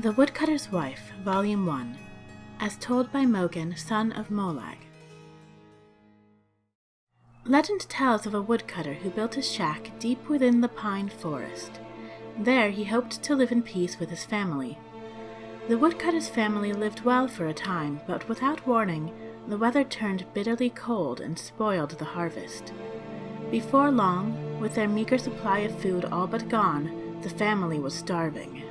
The Woodcutter's Wife, Volume 1, as told by Mogen, son of Molag. Legend tells of a woodcutter who built a shack deep within the pine forest. There he hoped to live in peace with his family. The woodcutter's family lived well for a time, but without warning, the weather turned bitterly cold and spoiled the harvest. Before long, with their meager supply of food all but gone, the family was starving.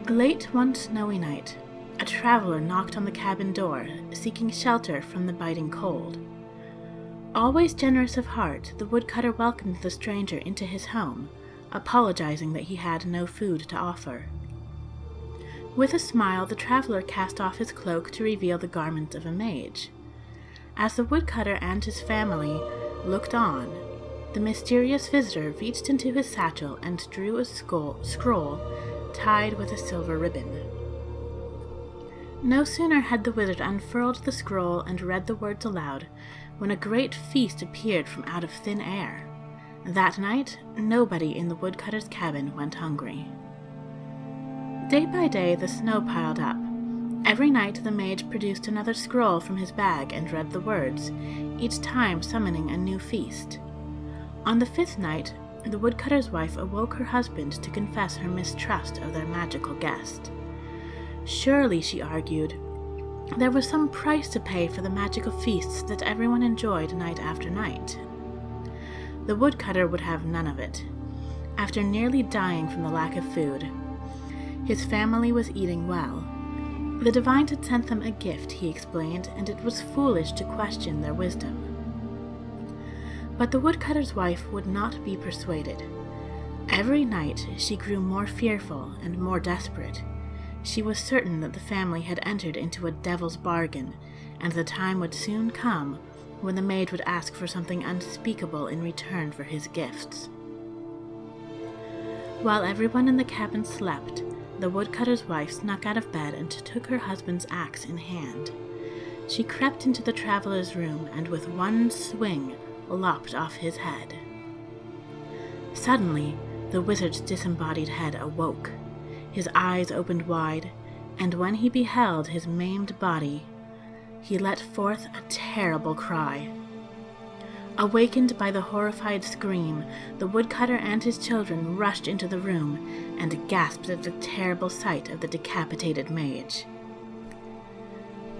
Late one snowy night, a traveler knocked on the cabin door, seeking shelter from the biting cold. Always generous of heart, the woodcutter welcomed the stranger into his home, apologizing that he had no food to offer. With a smile, the traveler cast off his cloak to reveal the garments of a mage. As the woodcutter and his family looked on, the mysterious visitor reached into his satchel and drew a scroll tied with a silver ribbon. No sooner had the wizard unfurled the scroll and read the words aloud, when a great feast appeared from out of thin air. That night, nobody in the woodcutter's cabin went hungry. Day by day, the snow piled up. Every night, the mage produced another scroll from his bag and read the words, each time summoning a new feast. On the fifth night, the woodcutter's wife awoke her husband to confess her mistrust of their magical guest. Surely, she argued, there was some price to pay for the magical feasts that everyone enjoyed night after night. The woodcutter would have none of it. After nearly dying from the lack of food, his family was eating well. The divine had sent them a gift, he explained, and it was foolish to question their wisdom. But the woodcutter's wife would not be persuaded. Every night she grew more fearful and more desperate. She was certain that the family had entered into a devil's bargain, and the time would soon come when the maid would ask for something unspeakable in return for his gifts. While everyone in the cabin slept, the woodcutter's wife snuck out of bed and took her husband's axe in hand. She crept into the traveler's room and with one swing lopped off his head. Suddenly, the wizard's disembodied head awoke. His eyes opened wide, and when he beheld his maimed body, he let forth a terrible cry. Awakened by the horrified scream, the woodcutter and his children rushed into the room and gasped at the terrible sight of the decapitated mage.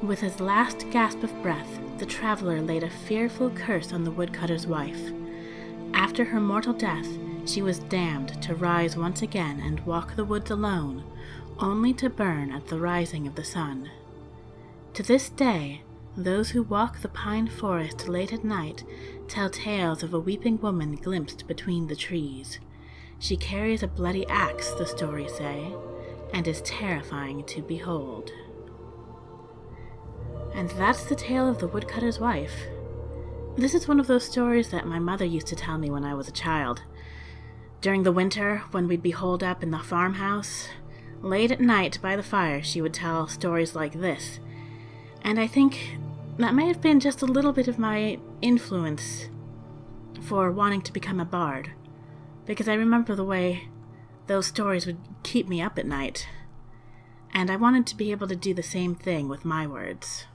With his last gasp of breath, the traveler laid a fearful curse on the woodcutter's wife. After her mortal death, she was damned to rise once again and walk the woods alone, only to burn at the rising of the sun. To this day, those who walk the pine forest late at night tell tales of a weeping woman glimpsed between the trees. She carries a bloody axe, the stories say, and is terrifying to behold. And that's the tale of the woodcutter's wife. This is one of those stories that my mother used to tell me when I was a child. During the winter, when we'd be holed up in the farmhouse, late at night by the fire, she would tell stories like this. And I think that may have been just a little bit of my influence for wanting to become a bard, because I remember the way those stories would keep me up at night, and I wanted to be able to do the same thing with my words.